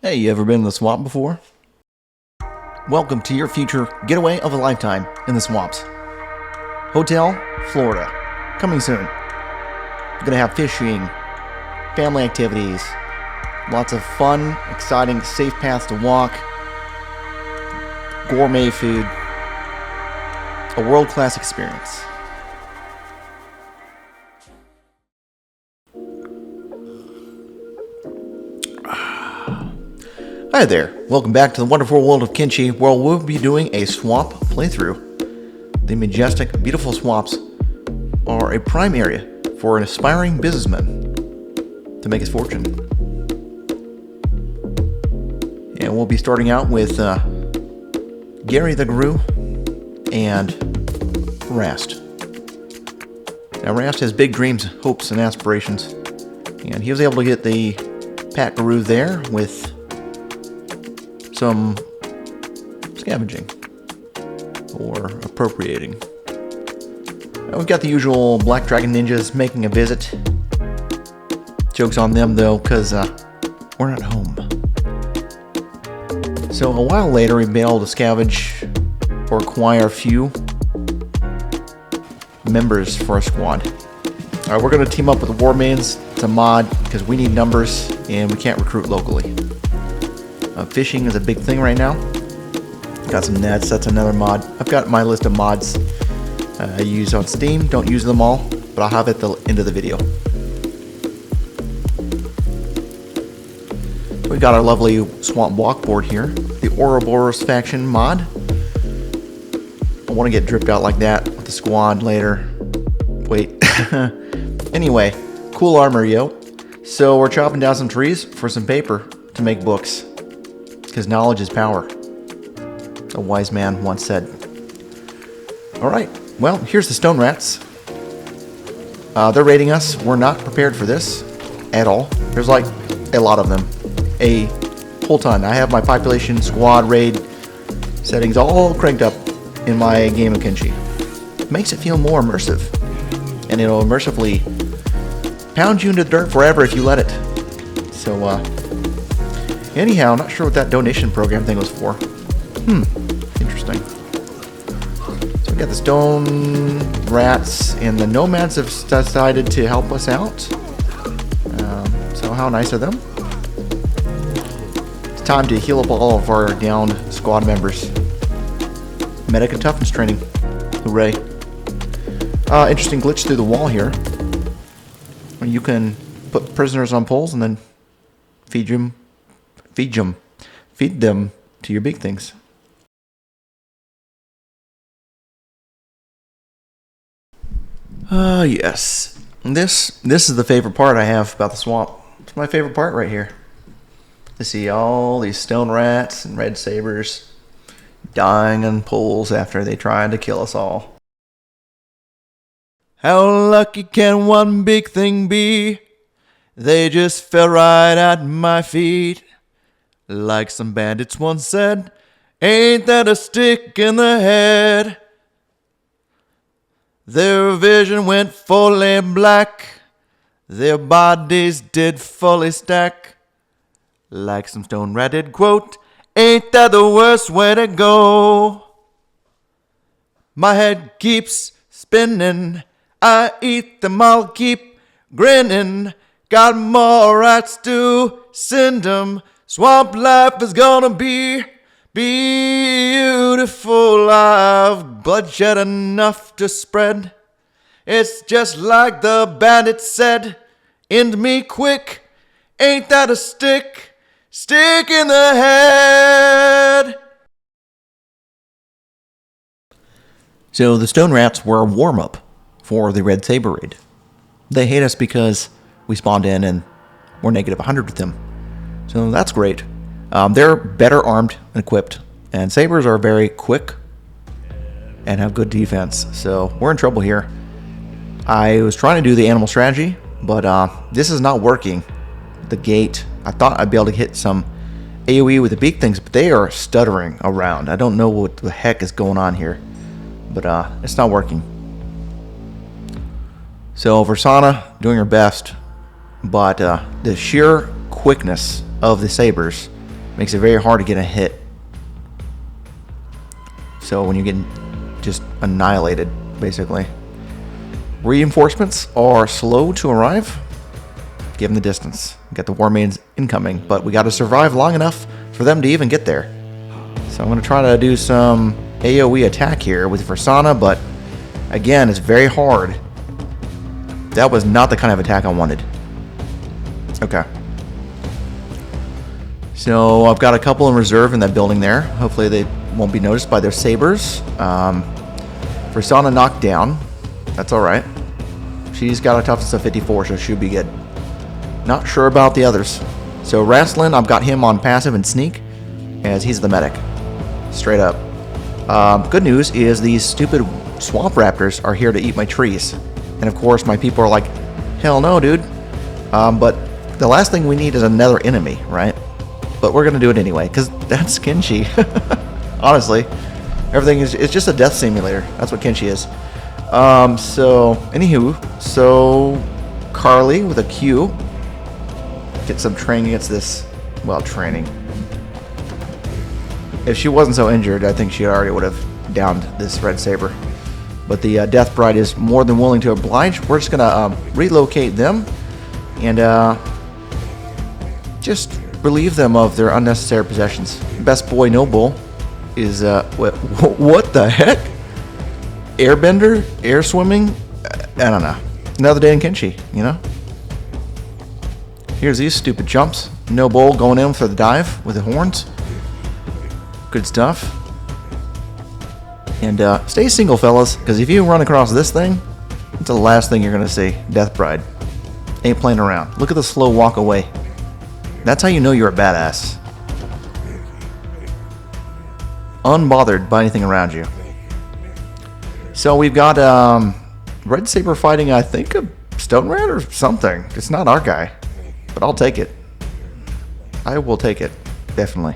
Hey, you ever been in the swamp before? Welcome to your future getaway of a lifetime in the swamps. Hotel, Florida. Coming soon. You're gonna have fishing, family activities, lots of fun, exciting, safe paths to walk, gourmet food, a world-class experience. Hi there, welcome back to the wonderful world of Kenshi, where we'll be doing a swamp playthrough. The majestic, beautiful swamps are a prime area for an aspiring businessman to make his fortune. And we'll be starting out with Gary the Guru and Rast. Now Rast has big dreams, hopes, and aspirations, and he was able to get the Pat Guru there with some scavenging or appropriating. We've got the usual Black Dragon ninjas making a visit. Joke's on them though, because we're not home. So a while later, we've been able to scavenge or acquire a few members for our squad. We're going to team up with the War Mains to mod because we need numbers and we can't recruit locally. Fishing is a big thing right now. Got some nets, that's another mod. I've got my list of mods I use on Steam. Don't use them all, but I'll have it at the end of the video. We've got our lovely swamp walk board here. The Ouroboros faction mod. I want to get dripped out like that with the squad later. Wait. Anyway, cool armor, yo. So we're chopping down some trees for some paper to make books. Because knowledge is power, a wise man once said. Alright, well, here's the stone rats. They're raiding us. We're not prepared for this at all. There's like a lot of them. A whole ton. I have my population, squad, raid settings all cranked up in my game of Kenshi. Makes it feel more immersive. And it'll immersively pound you into the dirt forever if you let it. So, anyhow, not sure what that donation program thing was for. Interesting. So we got the stone rats, and the nomads have decided to help us out. So how nice of them. It's time to heal up all of our downed squad members. Medic and toughness training. Hooray. Interesting glitch through the wall here. Where you can put prisoners on poles and then feed them to your big things. Yes. This is the favorite part I have about the swamp. It's my favorite part right here. To see all these stone rats and red sabers dying on poles after they tried to kill us all. How lucky can one big thing be? They just fell right at my feet. Like some bandits once said, ain't that a stick in the head? Their vision went fully black. Their bodies did fully stack. Like some stone rat did quote, ain't that the worst way to go? My head keeps spinning. I eat them, I'll keep grinning. Got more rats to send 'em. Swamp life is gonna be beautiful. I've bloodshed enough to spread. It's just like the bandit said. End me quick. Ain't that a stick in the head? So the stone rats were a warm-up for the Red Saber raid. They hate us because we spawned in and we're negative 100 with them. So that's great. They're better armed and equipped, and sabers are very quick and have good defense. So we're in trouble here. I was trying to do the animal strategy, but this is not working. The gate, I thought I'd be able to hit some AoE with the beak things, but they are stuttering around. I don't know what the heck is going on here, but it's not working. So Versana doing her best, but the sheer quickness of the sabers Makes it very hard to get a hit. So when you get just annihilated, basically. Reinforcements are slow to arrive, given the distance. We got the War Maidens incoming, but we got to survive long enough for them to even get there. So I'm going to try to do some AoE attack here with Versana, but again, it's very hard. That was not the kind of attack I wanted. Okay. So I've got a couple in reserve in that building there. Hopefully they won't be noticed by their sabers. Versana knocked down. That's alright. She's got a toughness of 54, so she'll be good. Not sure about the others. So Rastlin, I've got him on passive and sneak, as he's the medic. Straight up. Good news is these stupid swamp raptors are here to eat my trees. And of course my people are like, hell no, dude. But the last thing we need is another enemy, right? But we're gonna do it anyway, because that's Kenshi. Honestly. Everything is, it's just a death simulator. That's what Kenshi is. So, anywho, so Carly with a Q. Get some training against this, well, training. If she wasn't so injured, I think she already would have downed this Red Saber. But the Death Bride is more than willing to oblige. We're just gonna relocate them and just relieve them of their unnecessary possessions. Best boy noble is what the heck? Airbender, air swimming. I don't know. Another day in Kenshi, you know. Here's these stupid chumps. Noble going in for the dive with the horns. Good stuff. And stay single, fellas, because if you run across this thing, it's the last thing you're gonna see. Death Bride. Ain't playing around. Look at the slow walk away. That's how you know you're a badass. Unbothered by anything around you. So we've got Red Saber fighting, I think, a Stone Rat or something. It's not our guy, but I'll take it. I will take it, definitely.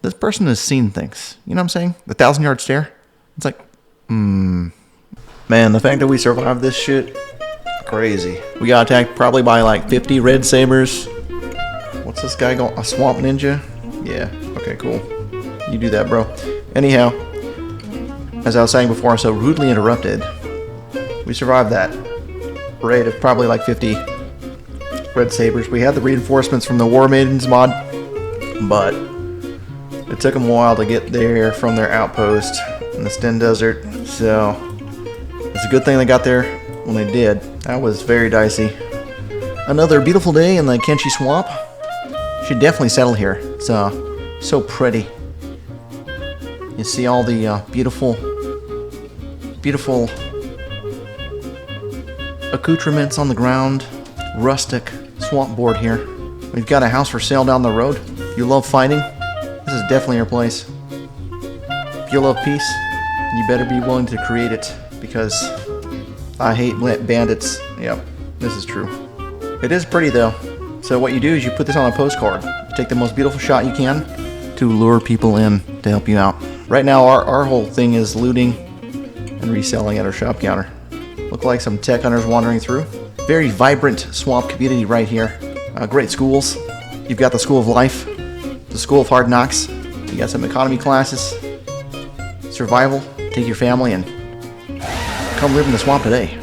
This person has seen things. You know what I'm saying? The 1,000-yard stare. It's like, man, the fact that we survived this shit, crazy. We got attacked probably by like 50 Red Sabers. What's this guy going? A Swamp Ninja? Yeah. Okay, cool. You do that, bro. Anyhow, as I was saying before, I'm so rudely interrupted. We survived that raid of probably like 50 Red Sabers. We had the reinforcements from the War Maidens mod, but it took them a while to get there from their outpost in the Sten Desert. So it's a good thing they got there when they did. That was very dicey. Another beautiful day in the Kenshi Swamp. Should definitely settle here. It's so pretty. You see all the beautiful accoutrements on the ground. Rustic swamp board here. We've got a house for sale down the road. If you love fighting, this is definitely your place. If you love peace, you better be willing to create it, because I hate bandits. Yep, this is true. It is pretty though. So what you do is you put this on a postcard. You take the most beautiful shot you can to lure people in to help you out. Right now our whole thing is looting and reselling at our shop counter. Look like some tech hunters wandering through. Very vibrant swamp community right here. Great schools. You've got the School of Life, the School of Hard Knocks. You got some economy classes. Survival. Take your family and come live in the swamp today.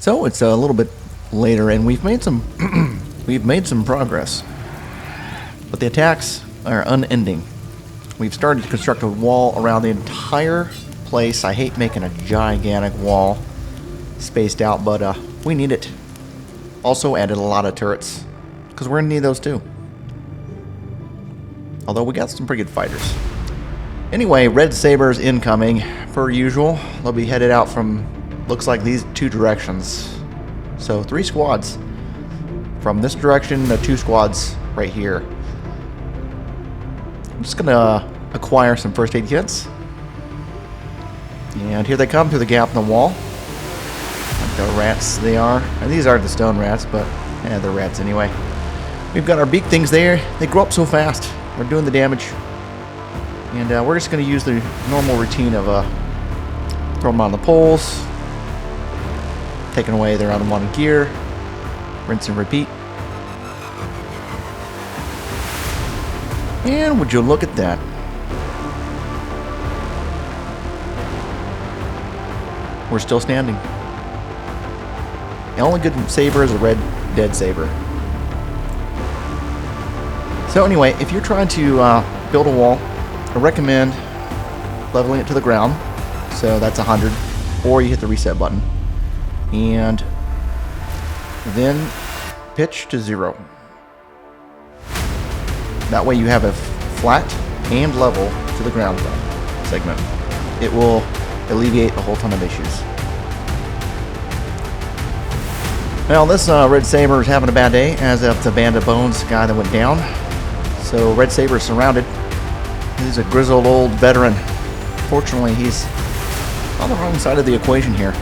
So it's a little bit later, and we've made some progress. But the attacks are unending. We've started to construct a wall around the entire place. I hate making a gigantic wall spaced out, but we need it. Also added a lot of turrets, because we're gonna need those too. Although we got some pretty good fighters. Anyway, Red Saber's incoming, per usual. They'll be headed out from, looks like, these two directions. So 3 squads. From this direction, the 2 squads right here. I'm just gonna acquire some first aid kits. And here they come through the gap in the wall. Like the rats they are. And these aren't the stone rats, but yeah, they're rats anyway. We've got our beak things there. They grow up so fast. We're doing the damage. And we're just gonna use the normal routine of throw them on the poles. taking away their unwanted gear. Rinse and repeat. And would you look at that? We're still standing. The only good saber is a red dead saber. So anyway, if you're trying to build a wall, I recommend leveling it to the ground. So that's 100. Or you hit the reset button. And then pitch to 0. That way you have a flat and level to the ground segment. It will alleviate a whole ton of issues. Well, this Red Saber is having a bad day, as of the Band of Bones guy that went down. So Red Saber is surrounded. He's a grizzled old veteran. Fortunately, he's on the wrong side of the equation here.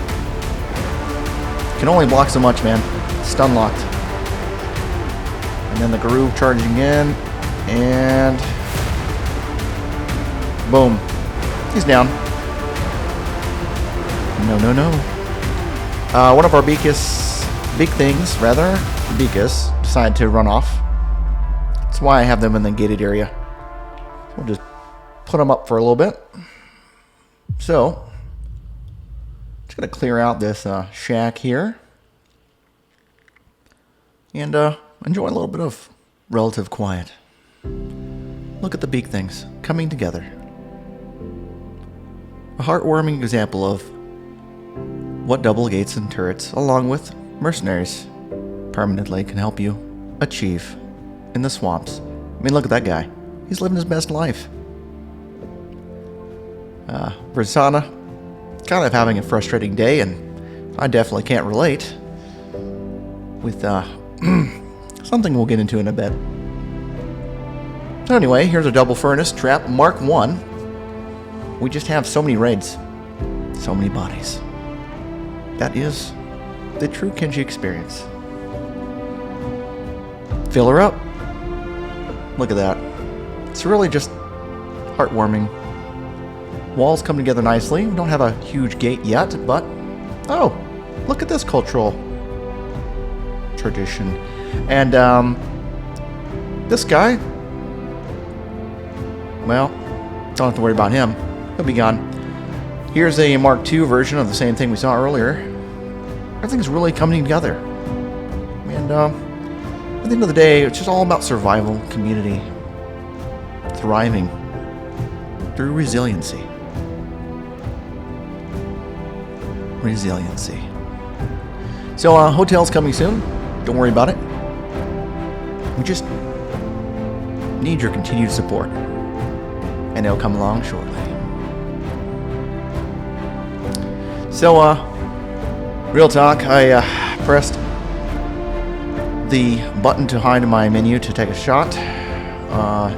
Can only block so much, man. Stun locked. And then the Guru charging in. And boom. He's down. No, no, no. One of our big things, decided to run off. That's why I have them in the gated area. We'll just put them up for a little bit. So, just gonna clear out this shack here. And enjoy a little bit of relative quiet. Look at the big things coming together. A heartwarming example of what double gates and turrets, along with mercenaries, permanently can help you achieve in the swamps. I mean, look at that guy. He's living his best life. Versana, kind of having a frustrating day, and I definitely can't relate with something we'll get into in a bit. So anyway, here's a double furnace trap Mark 1. We just have so many raids, so many bodies. That is the true Kenshi experience. Fill her up. Look at that. It's really just heartwarming. Walls come together nicely. We don't have a huge gate yet, but oh, look at this cultural tradition. And this guy, well, don't have to worry about him. He'll be gone. Here's a Mark II version of the same thing we saw earlier. Everything's really coming together. And at the end of the day, it's just all about survival, community, thriving through resiliency. Resiliency. So, hotel's coming soon. Don't worry about it. We just need your continued support. And it'll come along shortly. So, real talk, I pressed the button to hide my menu to take a shot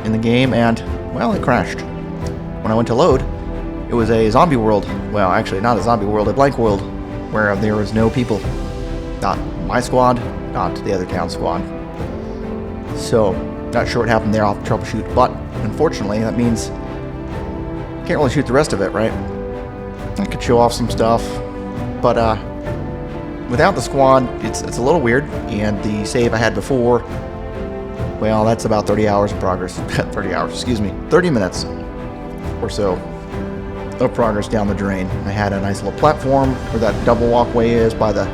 in the game, and, well, it crashed. When I went to load, it was a zombie world. Well, actually, not a zombie world, a blank world, where there was no people. Not my squad, not the other town squad. So, not sure what happened there, I'll have to troubleshoot, but unfortunately, that means can't really shoot the rest of it, right? I could show off some stuff, but without the squad, it's a little weird, and the save I had before, well, that's about 30 hours of progress. 30 hours, excuse me, 30 minutes or so of progress down the drain. I had a nice little platform where that double walkway is by the,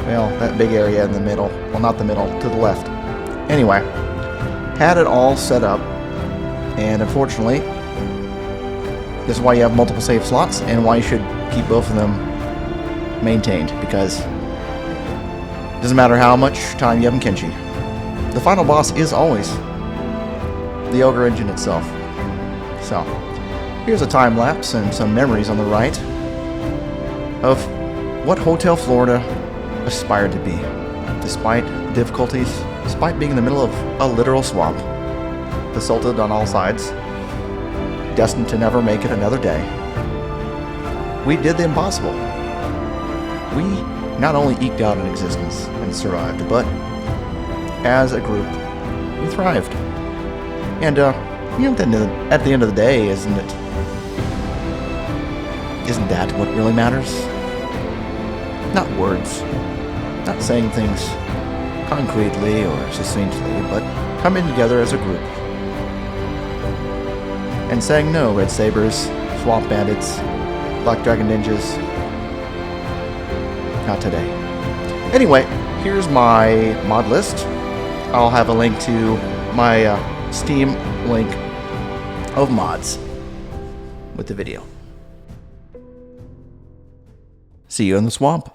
well, that big area in the middle. Well, not the middle, to the left. Anyway, had it all set up, and unfortunately, this is why you have multiple save slots, and why you should keep both of them maintained, because it doesn't matter how much time you have in Kenshi. The final boss is always the Ogre engine itself. So, here's a time lapse and some memories on the right of what Hotel Florida aspired to be, despite difficulties, despite being in the middle of a literal swamp, assaulted on all sides, destined to never make it another day. We did the impossible. We not only eked out an existence and survived, but as a group, we thrived. And, at the end of the day, isn't that what really matters? not words, not saying things concretely or succinctly, but coming together as a group and saying no, Red Sabers, Swamp Bandits, Black Dragon Ninjas, not today. Anyway, here's my mod list. I'll have a link to my Steam link of mods with the video. See you in the swamp.